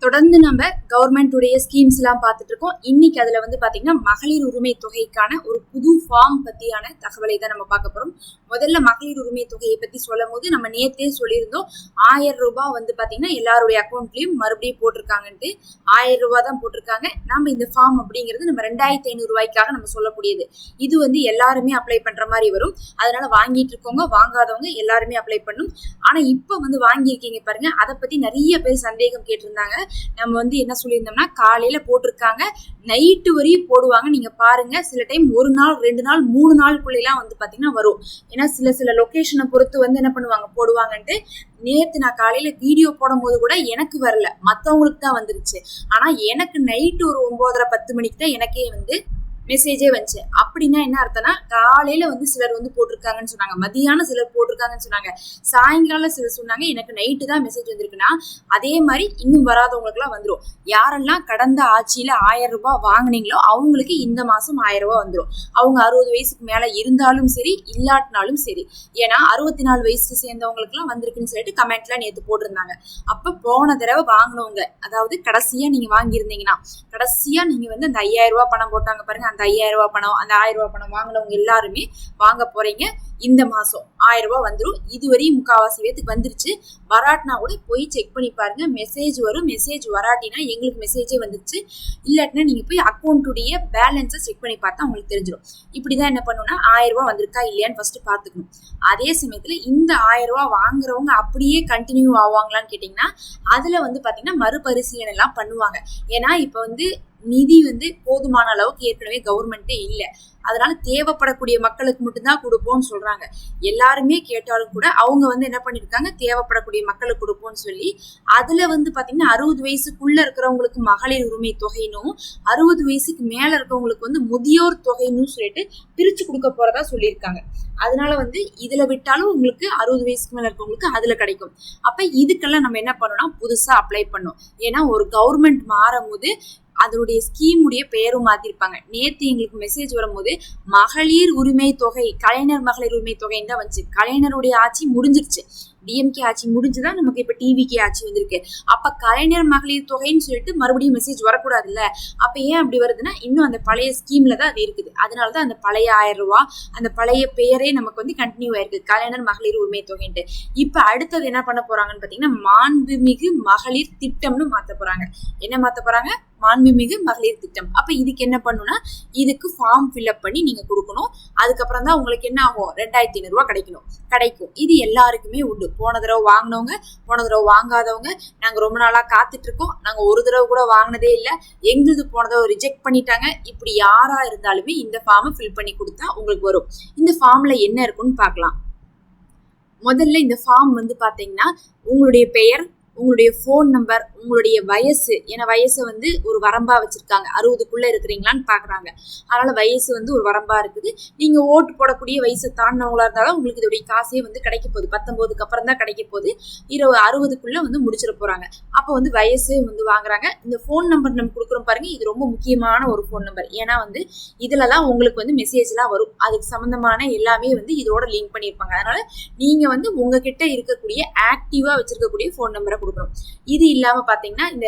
தொடர்ந்து நம்ம கவர்மெண்ட்டுடைய ஸ்கீம்ஸ் எல்லாம் பார்த்துட்டு இருக்கோம். இன்னைக்கு அதுல வந்து பாத்தீங்கன்னா மகளிர் உரிமை தொகைக்கான ஒரு புது ஃபார்ம் பத்தியான தகவலை தான் நம்ம பார்க்க போறோம். முதல்ல மகளிர் உரிமை தொகையை பத்தி சொல்லும் போது நம்ம நேத்தே சொல்லியிருந்தோம், 1000 ரூபாய் வந்து பாத்தீங்கன்னா எல்லாருடைய அக்கௌண்ட்லயும் மறுபடியும் போட்டிருக்காங்கன்ட்டு. 1000 ரூபாய் தான் போட்டிருக்காங்க. நம்ம இந்த ஃபார்ம் அப்படிங்கிறது நம்ம 2500 ரூபாய்க்காக நம்ம சொல்லக்கூடியது. இது வந்து எல்லாருமே அப்ளை பண்ற மாதிரி வரும். அதனால வாங்கிட்டு இருக்கவங்க வாங்காதவங்க எல்லாருமே அப்ளை பண்ணும். ஆனா இப்ப வந்து வாங்கியிருக்கீங்க பாருங்க, அதை பத்தி நிறைய பேர் சந்தேகம் கேட்டிருந்தாங்க. நம்ம வந்து என்ன சொல்லியிருந்தோம்னா, காலையில போட்டிருக்காங்க, நைட்டு வரையும் போடுவாங்க. நீங்க பாருங்க, சில டைம் 1 நாள் 2 நாள் 3 நாளுக்குள்ளெல்லாம் வந்து பாத்தீங்கன்னா வரும். ஏன்னா சில லொகேஷனை பொறுத்து வந்து என்ன பண்ணுவாங்க போடுவாங்கன்ட்டு. நேத்து நான் காலையில வீடியோ போடும் போது கூட எனக்கு வரல, மத்தவங்களுக்கு தான் வந்துருச்சு. ஆனா எனக்கு நைட்டு ஒரு 9:30 10 மணிக்கு தான் எனக்கே வந்து மெசேஜே வந்துச்சு. அப்படின்னா என்ன அர்த்தம்னா, காலையில வந்து சிலர் வந்து போட்டிருக்காங்கன்னு சொன்னாங்க, மதியானம் சிலர் போட்டிருக்காங்கன்னு சொன்னாங்க, சாயங்காலம் சிலர் சொன்னாங்க எனக்கு நைட்டு தான் மெசேஜ் வந்திருக்குன்னா, அதே மாதிரி இன்னும் வராதவங்களுக்கு எல்லாம் வந்துடும். யாரெல்லாம் கடந்த ஆட்சியில 1000 ரூபாய் வாங்கினீங்களோ அவங்களுக்கு இந்த மாசம் 1000 ரூபாய் வந்துடும். அவங்க 60 வயசுக்கு மேல இருந்தாலும் சரி, இல்லாட்டினாலும் சரி. ஏன்னா 64 வயசு சேர்ந்தவங்களுக்கு எல்லாம் வந்திருக்குன்னு சொல்லிட்டு கமெண்ட்ல நேத்து போட்டிருந்தாங்க. அப்ப போன தடவை வாங்கினவங்க, அதாவது கடைசியா நீங்க வாங்கியிருந்தீங்கன்னா, கடைசியா நீங்க வந்து அந்த 5000 ரூபாய் பணம் போட்டாங்க பாருங்க, அந்த 5000 ரூபாய் பணம், அந்த 1000 ரூபாய் பணம் வாங்கினவங்க எல்லாருமே வாங்க போறீங்க. இந்த மாசம் 1000 ரூபாய் வந்துடும். இதுவரையும் முக்காவாசி பேத்துக்கு வந்துருச்சு. வராட்டினா கூட போய் செக் பண்ணி பாருங்க, மெசேஜ் வரும். மெசேஜ் வராட்டினா எங்களுக்கு மெசேஜே வந்துருச்சு, இல்லாட்டினா நீங்க போய் அக்கௌண்ட்டுடைய பேலன்ஸை செக் பண்ணி பார்த்தா உங்களுக்கு தெரிஞ்சிடும். இப்படிதான் என்ன பண்ணணும்னா, 1000 ரூபாய் வந்திருக்கா இல்லையான்னு ஃபர்ஸ்ட் பாத்துக்கணும். அதே சமயத்துல இந்த 1000 ரூபாய் வாங்குறவங்க அப்படியே கண்டினியூ ஆவாங்களான்னு கேட்டீங்கன்னா, அதுல வந்து பாத்தீங்கன்னா மறுபரிசீலனை எல்லாம் பண்ணுவாங்க. ஏன்னா இப்ப வந்து நிதி வந்து போதுமான அளவுக்கு ஏற்கனவே கவர்மெண்ட்டே இல்லை. அதனால தேவைப்படக்கூடிய மக்களுக்கு மட்டும்தான் கொடுப்போம்னு சொல்றாங்க. எல்லாருமே கேட்டாலும் கூட அவங்க வந்து என்ன பண்ணிருக்காங்க, தேவைப்படக்கூடிய மக்களுக்கு கொடுப்போம்னு சொல்லி அதுல வந்து பாத்தீங்கன்னா 60 வயசுக்குள்ள இருக்கிறவங்களுக்கு மகளிர் உரிமை தொகைனும், 60 வயசுக்கு மேல இருக்கிறவங்களுக்கு வந்து முதியோர் தொகைன்னு சொல்லிட்டு பிரிச்சு கொடுக்க போறதா சொல்லியிருக்காங்க. அதனால வந்து இதுல விட்டாலும் உங்களுக்கு 60 வயசுக்கு மேல இருக்கவங்களுக்கு அதுல கிடைக்கும். அப்ப இதுக்கெல்லாம் நம்ம என்ன பண்ணணும்னா புதுசா அப்ளை பண்ணணும். ஏன்னா ஒரு கவர்மெண்ட் மாறும் போது அதனுடைய ஸ்கீமுடைய பெயரும் மாத்திருப்பாங்க. நேத்து எங்களுக்கு மெசேஜ் வரும்போது மகளிர் உரிமை தொகை, கலைஞர் மகளிர் உரிமை தொகைன்னு தான் வந்துச்சு. கலைஞருடைய ஆட்சி முடிஞ்சிருச்சு, டிஎம்கே ஆட்சி முடிஞ்சுதான் நமக்கு இப்ப டிவிகே ஆட்சி வந்திருக்கு. அப்ப கலைஞர் மகளிர் தொகைன்னு சொல்லிட்டு மறுபடியும் மெசேஜ் வரக்கூடாதுல்ல. அப்ப ஏன் அப்படி வருதுன்னா, இன்னும் அந்த பழைய ஸ்கீம்ல தான் அது இருக்குது. அதனாலதான் அந்த பழைய 1000 ரூபாய், அந்த பழைய பெயரே நமக்கு வந்து கண்டினியூ ஆயிருக்கு, கலைஞர் மகளிர் உரிமை தொகைன்ட்டு. இப்ப அடுத்தது என்ன பண்ண போறாங்கன்னு பாத்தீங்கன்னா, மாண்புமிகு மகளிர் திட்டம்னு மாத்த போறாங்க. என்ன மாத்த போறாங்க? மாண்புமிகு மகளிர் திட்டம். அப்ப இதுக்கு என்ன பண்ணுனா, இதுக்கு ஃபார்ம் ஃபில்அப் பண்ணி நீங்க கொடுக்கணும். அதுக்கப்புறம் தான் உங்களுக்கு என்ன ஆகும், 2500 ரூபாய் கிடைக்கும். இது எல்லாருக்குமே உண்டு. போன தடவை வாங்கினவங்க, போன தடவை வாங்காதவங்க, நாங்க ரொம்ப நாளா காத்துட்டு இருக்கோம், நாங்க ஒரு தடவை கூட வாங்கினதே இல்லை, எங்களுக்கு போன தடவை ரிஜெக்ட் பண்ணிட்டாங்க, இப்படி யாரா இருந்தாலுமே இந்த ஃபார்மை ஃபில் பண்ணி கொடுத்தா உங்களுக்கு வரும். இந்த ஃபார்ம்ல என்ன இருக்குன்னு பார்க்கலாம். முதல்ல இந்த ஃபார்ம் வந்து பாத்தீங்கன்னா, உங்களுடைய பெயர், உங்களுடைய போன் நம்பர், உங்களுடைய வயசு. ஏன்னா வயசை வந்து ஒரு வரம்பா வச்சிருக்காங்க, 60க்குள்ள இருக்கிறீங்களான்னு பாக்குறாங்க. அதனால வயசு வந்து ஒரு வரம்பா இருக்குது. நீங்க ஓட்டு போடக்கூடிய வயசை தாண்டினவங்களா இருந்தாலும் உங்களுக்கு இதோடைய காசே வந்து கிடைக்க போகுது. 19க்கு அப்புறம் தான் கிடைக்க போகுது. 60க்குள்ள வந்து முடிச்சிட போறாங்க. அப்ப வந்து வயசு வந்து வாங்குறாங்க. இந்த போன் நம்பர் நம்ம கொடுக்குறோம் பாருங்க, இது ரொம்ப முக்கியமான ஒரு போன் நம்பர். ஏன்னா வந்து இதுலதான் உங்களுக்கு வந்து மெசேஜ் எல்லாம் வரும். அதுக்கு சம்பந்தமான எல்லாமே வந்து இதோட லிங்க் பண்ணிருப்பாங்க. அதனால நீங்க வந்து உங்ககிட்ட இருக்கக்கூடிய ஆக்டிவா வச்சிருக்கக்கூடிய போன் நம்பரை கொடுக்கணும். இது இல்லாம பாத்தீங்கன்னா, இந்த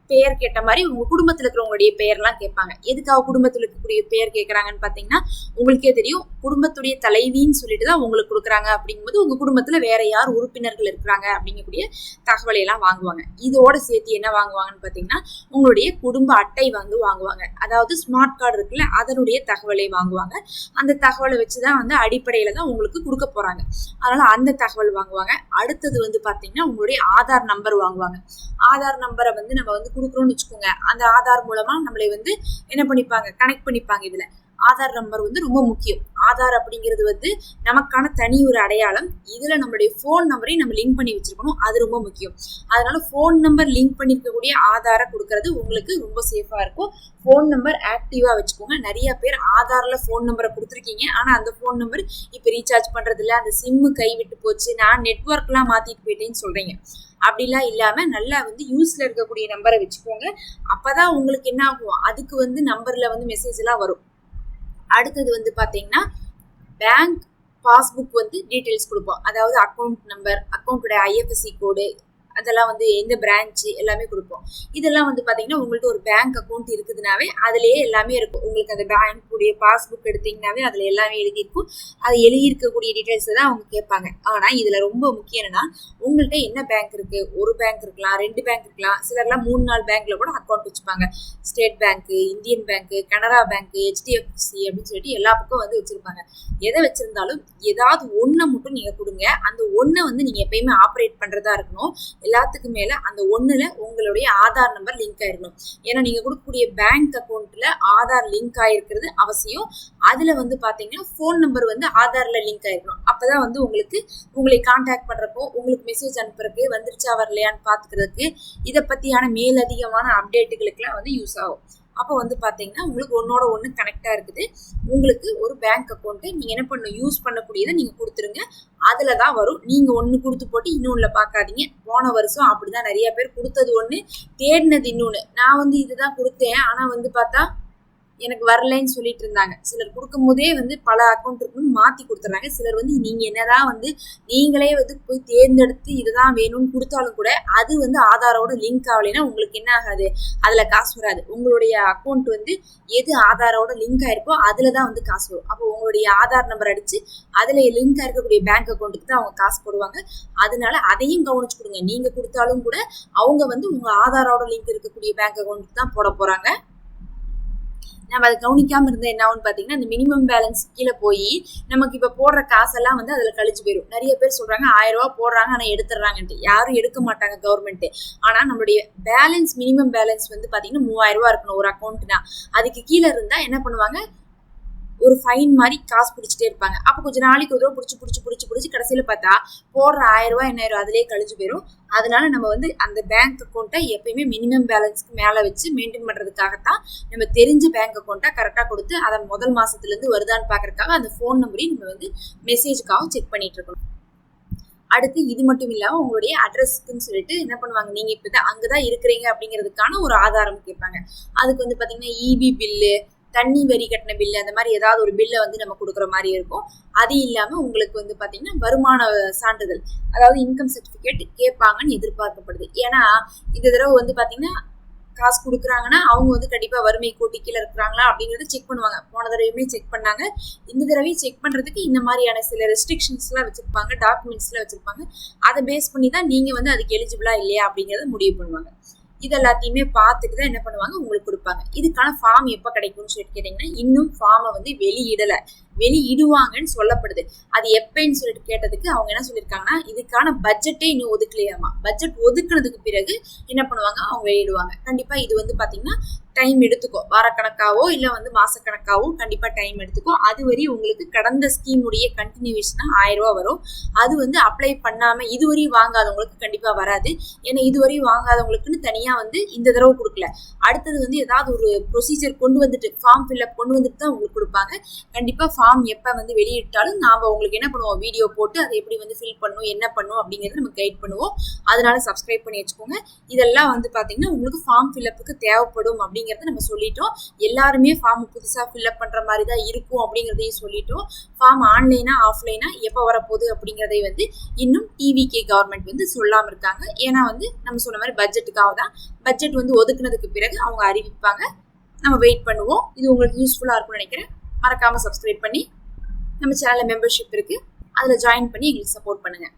பெயர் கேட்ட மாதிரி உங்க குடும்பத்துல இருக்கிறவங்களுடைய பெயர்லாம் கேட்பாங்க. எதுக்காக குடும்பத்துல இருக்கக்கூடிய பெயர் கேட்கறாங்கன்னு பாத்தீங்கன்னா, உங்களுக்கே தெரியும், குடும்பத்துடைய தலைவின்னு சொல்லிட்டு தான் உங்களுக்கு கொடுக்குறாங்க. அப்படிங்கும்போது உங்க குடும்பத்துல வேற யார் உறுப்பினர்கள் இருக்கிறாங்க அப்படிங்கக்கூடிய தகவலை எல்லாம் வாங்குவாங்க. இதோட சேர்த்து என்ன வாங்குவாங்கன்னு பாத்தீங்கன்னா, உங்களுடைய குடும்ப அட்டை வந்து வாங்குவாங்க. அதாவது ஸ்மார்ட் கார்டு இருக்குல்ல, அதனுடைய தகவலை வாங்குவாங்க. அந்த தகவலை வச்சுதான் வந்து அடிப்படையில தான் உங்களுக்கு கொடுக்க போறாங்க. அதனால அந்த தகவல் வாங்குவாங்க. அடுத்தது வந்து பாத்தீங்கன்னா, உங்களுடைய ஆதார் நம்பர் வாங்குவாங்க. ஆதார் நம்பரை வந்து நம்ம வந்து கொடுக்குறோம்னு வச்சுக்கோங்க, அந்த ஆதார் மூலமா நம்மளை வந்து என்ன பண்ணிப்பாங்க, கனெக்ட் பண்ணிப்பாங்க. இதுல ஆதார் நம்பர் வந்து ரொம்ப முக்கியம். ஆதார் அப்படிங்கிறது வந்து நமக்கான தனி ஒரு அடையாளம். இதுல நம்மளுடைய போன் நம்பரையும் நம்ம லிங்க் பண்ணி வச்சிருக்கணும், அது ரொம்ப முக்கியம். அதனால போன் நம்பர் லிங்க் பண்ணிருக்கக்கூடிய ஆதாரை கொடுக்கறது உங்களுக்கு ரொம்ப சேஃபா இருக்கும். போன் நம்பர் ஆக்டிவா வச்சுக்கோங்க. நிறைய பேர் ஆதார்ல போன் நம்பரை கொடுத்துருக்கீங்க, ஆனா அந்த போன் நம்பர் இப்ப ரீசார்ஜ் பண்றது இல்ல, அந்த சிம்மு கைவிட்டு போச்சு, நான் நெட்வொர்க் எல்லாம் மாத்திட்டு போயிட்டேன்னு சொல்றீங்க. அப்படிலாம் இல்லாம நல்லா வந்து யூஸ்ல இருக்கக்கூடிய நம்பரை வச்சுக்கோங்க. அப்பதான் உங்களுக்கு என்ன ஆகும், அதுக்கு வந்து நம்பர்ல வந்து மெசேஜ் எல்லாம் வரும். அடுத்தது வந்து பாத்தீங்கன்னா, பேங்க் பாஸ்புக் வந்து டீடைல்ஸ் கொடுப்போம். அதாவது அக்கௌண்ட் நம்பர், அக்கௌண்ட்டோட IFSC கோடு, அதெல்லாம் வந்து எந்த பிரான்ச் எல்லாமே கொடுப்போம். இதெல்லாம் வந்து பார்த்தீங்கன்னா உங்கள்கிட்ட ஒரு பேங்க் அக்கௌண்ட் இருக்குதுனாவே அதுலேயே எல்லாமே இருக்கும். உங்களுக்கு அந்த பேங்க்குடைய பாஸ்புக் எடுத்தீங்கன்னாவே அதில் எல்லாமே எழுதியிருக்கும். அது எழுதியிருக்கக்கூடிய டீட்டெயில்ஸை தான் அவங்க கேட்பாங்க. ஆனால் இதில் ரொம்ப முக்கியம் என்னன்னா, உங்கள்கிட்ட என்ன பேங்க் இருக்குது, ஒரு பேங்க் இருக்கலாம், 2 பேங்க் இருக்கலாம், சிலர்லாம் 3-4 பேங்க்ல கூட அக்கௌண்ட் வச்சுப்பாங்க. ஸ்டேட் பேங்க்கு, இந்தியன் பேங்க்கு, கனரா பேங்க்கு, HDFC அப்படின்னு சொல்லிட்டு எல்லா பக்கம் வந்து வச்சுருப்பாங்க. எதை வச்சுருந்தாலும் ஏதாவது ஒன்றை மட்டும் நீங்கள் கொடுங்க. அந்த ஒன்றை வந்து நீங்கள் எப்பயுமே ஆப்ரேட் பண்ணுறதா இருக்கணும். எல்லாத்துக்கும் மேலே அந்த ஒன்றில் உங்களுடைய ஆதார் நம்பர் லிங்க் ஆயிருக்கணும். ஏன்னா நீங்கள் கொடுக்கக்கூடிய பேங்க் அக்கௌண்ட்டில் ஆதார் லிங்க் ஆகிருக்கிறது அவசியம். அதில் வந்து பார்த்தீங்கன்னா ஃபோன் நம்பர் வந்து ஆதாரில் லிங்க் ஆகிருக்கணும். அப்போ தான் வந்து உங்களை கான்டாக்ட் பண்ணுறப்போ, உங்களுக்கு மெசேஜ் அனுப்புறதுக்கு வந்துருச்சா வரலையான்னு பார்த்துக்கிறதுக்கு, இதை பற்றியான மேலதிகமான அப்டேட்டுகளுக்கெல்லாம் வந்து யூஸ் ஆகும். அப்போ வந்து பார்த்தீங்கன்னா உங்களுக்கு ஒன்னோட ஒன்று கனெக்டாக இருக்குது. உங்களுக்கு ஒரு பேங்க் அக்கௌண்ட்டு நீங்கள் என்ன பண்ணணும், யூஸ் பண்ணக்கூடியதை நீங்கள் கொடுத்துருங்க. அதில் தான் வரும். நீங்கள் ஒன்று கொடுத்து போட்டு இன்னொன்றில் பார்க்காதீங்க. போன வருஷம் அப்படி தான் நிறைய பேர் கொடுத்தது ஒன்று, தேடினது இன்னொன்று. நான் வந்து இதுதான் கொடுத்தேன், ஆனால் வந்து பார்த்தா எனக்கு வரலைன்னு சொல்லிட்டு இருந்தாங்க. சிலர் கொடுக்கும் போதே வந்து பல அக்கௌண்ட் இருக்குன்னு மாற்றி கொடுத்துட்றாங்க. சிலர் வந்து நீங்கள் என்னதான் வந்து நீங்களே வந்து போய் தேர்ந்தெடுத்து இதுதான் வேணும்னு கொடுத்தாலும் கூட அது வந்து ஆதாரோட லிங்க் ஆகலைன்னா உங்களுக்கு என்ன ஆகாது, அதில் காசு வராது. உங்களுடைய அக்கௌண்ட் வந்து எது ஆதாரோட லிங்க் ஆயிருக்கோ அதில் தான் வந்து காசு வரும். அப்போ உங்களுடைய ஆதார் நம்பர் அடித்து அதில் லிங்க் இருக்கக்கூடிய பேங்க் அக்கௌண்ட்டுக்கு தான் அவங்க காசு போடுவாங்க. அதனால அதையும் கவனிச்சு கொடுங்க. நீங்கள் கொடுத்தாலும் கூட அவங்க வந்து உங்கள் ஆதாரோட லிங்க் இருக்கக்கூடிய பேங்க் அக்கௌண்ட்டுக்கு தான் போட போகிறாங்க. நம்ம அதை கவனிக்காமல் இருந்தால் என்ன ஆகும்னு பார்த்தீங்கன்னா, அந்த மினிமம் பேலன்ஸ் கீழே போய் நமக்கு இப்போ போடுற காசெல்லாம் வந்து அதில் கழிச்சு போயிடும். நிறைய பேர் சொல்கிறாங்க 1000 ரூபா போடுறாங்க ஆனால் எடுத்துடுறாங்கன்ட்டு. யாரும் எடுக்க மாட்டாங்க கவர்மெண்ட்டு. ஆனால் நம்மளுடைய பேலன்ஸ் மினிமம் பேலன்ஸ் வந்து பார்த்தீங்கன்னா 3000 ரூபா இருக்கணும் ஒரு அக்கௌண்ட்னா. அதுக்கு கீழே இருந்தால் என்ன பண்ணுவாங்க, ஒரு ஃபைன் மாதிரி காசு பிடிச்சிட்டே இருப்பாங்க. அப்போ கொஞ்சம் நாளைக்கு ஒரு தடவை பிடிச்சி கடைசியில் பார்த்தா போடுற 1000 ரூபா என்ன ஆயிரும், அதிலே கழிச்சு போயிடும். அதனால நம்ம வந்து அந்த பேங்க் அக்கௌண்ட்டை எப்பயுமே மினிமம் பேலன்ஸ்க்கு மேலே வச்சு மெயின்டைன் பண்ணுறதுக்காகத்தான் நம்ம தெரிஞ்ச பேங்க் அக்கௌண்ட்டை கரெக்டாக கொடுத்து அதை முதல் மாதத்துலேருந்து வருதான்னு பார்க்கறதுக்காக அந்த ஃபோன் நம்பரையும் நம்ம வந்து மெசேஜுக்காக செக் பண்ணிட்டு இருக்கணும். அடுத்து இது மட்டும் இல்லாமல் உங்களுடைய அட்ரஸ்க்குன்னு சொல்லிட்டு என்ன பண்ணுவாங்க, நீங்கள் இப்போ தான் அங்கே தான் இருக்கிறீங்க அப்படிங்கிறதுக்கான ஒரு ஆதாரம் கேட்பாங்க. அதுக்கு வந்து பார்த்தீங்கன்னா EB பில்லு, தண்ணி வரி கட்டின பில்லு, அந்த மாதிரி ஏதாவது ஒரு பில்லை வந்து நம்ம கொடுக்குற மாதிரி இருக்கும். அது இல்லாமல் உங்களுக்கு வந்து பார்த்தீங்கன்னா வருமான சான்றிதழ், அதாவது இன்கம் சர்டிஃபிகேட் கேட்பாங்கன்னு எதிர்பார்க்கப்படுது. ஏன்னா இந்த தடவை வந்து பார்த்தீங்கன்னா காசு கொடுக்குறாங்கன்னா அவங்க வந்து கண்டிப்பாக வறுமை கோட்டி கீழே இருக்கிறாங்களா அப்படிங்கிறத செக் பண்ணுவாங்க. போன தடவையுமே செக் பண்ணாங்க. இந்த தடவையும் செக் பண்ணுறதுக்கு இந்த மாதிரியான சில ரெஸ்ட்ரிக்ஷன்ஸ்லாம் வச்சுருப்பாங்க, டாக்குமெண்ட்ஸ்லாம் வச்சுருப்பாங்க. அதை பேஸ் பண்ணி தான் நீங்கள் வந்து அதுக்கு எலிஜிபிளா இல்லையா அப்படிங்கிறத முடிவு பண்ணுவாங்க. இது எல்லாத்தையுமே பார்த்துட்டு தான் என்ன பண்ணுவாங்க, உங்களுக்கு கொடுப்பாங்க. இதுக்கான ஃபார்ம் எப்போ கிடைக்கும்னு சொல்லிட்டு கேட்டிங்கன்னா, இன்னும் ஃபார்மை வந்து வெளியிடுவாங்கன்னு சொல்லப்படுது. அது எப்பன்னு சொல்லிட்டு கேட்டதுக்கு அவங்க என்ன சொல்லியிருக்காங்கன்னா, இதுக்கான பட்ஜெட்டே இன்னும் ஒதுக்கலையாமா. பட்ஜெட் ஒதுக்குனதுக்கு பிறகு என்ன பண்ணுவாங்க, அவங்க வெளியிடுவாங்க. கண்டிப்பாக இது வந்து பார்த்தீங்கன்னா டைம் எடுத்துக்கும். வாரக்கணக்காவோ இல்லை வந்து மாசக்கணக்காவோ கண்டிப்பாக டைம் எடுத்துக்கும். அதுவரை உங்களுக்கு கடந்த ஸ்கீமுடைய கண்டினியூவேஷனாக 1000 ரூபா வரும். அது வந்து அப்ளை பண்ணாமல் இதுவரையும் வாங்காதவங்களுக்கு கண்டிப்பாக வராது. ஏன்னா இதுவரையும் வாங்காதவங்களுக்குன்னு தனியாக வந்து இந்த தடவை கொடுக்கல. அடுத்தது வந்து ஏதாவது ஒரு ப்ரொசீஜர் கொண்டு வந்துட்டு ஃபார்ம் ஃபில்அப் கொண்டு வந்துட்டு தான் உங்களுக்கு கொடுப்பாங்க. கண்டிப்பாக ஃபார்ம் எப்போ வந்து வெளியிட்டாலும் நாம் உங்களுக்கு என்ன பண்ணுவோம், வீடியோ போட்டு அதை எப்படி வந்து ஃபில் பண்ணணும், என்ன பண்ணணும் அப்படிங்கிறத நம்ம கைட் பண்ணுவோம். அதனால சப்ஸ்கிரைப் பண்ணி வச்சுக்கோங்க. இதெல்லாம் வந்து பார்த்தீங்கன்னா உங்களுக்கு ஃபார்ம் ஃபில்அப்புக்கு தேவைப்படும் அப்படிங்கிறத நம்ம சொல்லிட்டோம். எல்லாருமே ஃபார்ம் புதுசாக ஃபில்அப் பண்ணுற மாதிரி தான் இருக்கும் அப்படிங்கிறதையும் சொல்லிட்டோம். ஃபார்ம் ஆன்லைனா ஆஃப்லைனா எப்போ வரப்போகுது அப்படிங்கிறதை வந்து இன்னும் TVK கவர்மெண்ட் வந்து சொல்லாமல் இருக்காங்க. ஏன்னா வந்து நம்ம சொன்ன மாதிரி பட்ஜெட்டுக்காக தான். பட்ஜெட் வந்து ஒதுக்குனதுக்கு பிறகு அவங்க அறிவிப்பாங்க. நம்ம வெயிட் பண்ணுவோம். இது உங்களுக்கு யூஸ்ஃபுல்லாக இருக்கும்னு நினைக்கிறேன். மறக்காமல் சப்ஸ்கிரைப் பண்ணி நம்ம சேனலில் மெம்பர்ஷிப் இருக்குது, அதில் ஜாயின் பண்ணி எங்களுக்கு சப்போர்ட் பண்ணுங்கள்.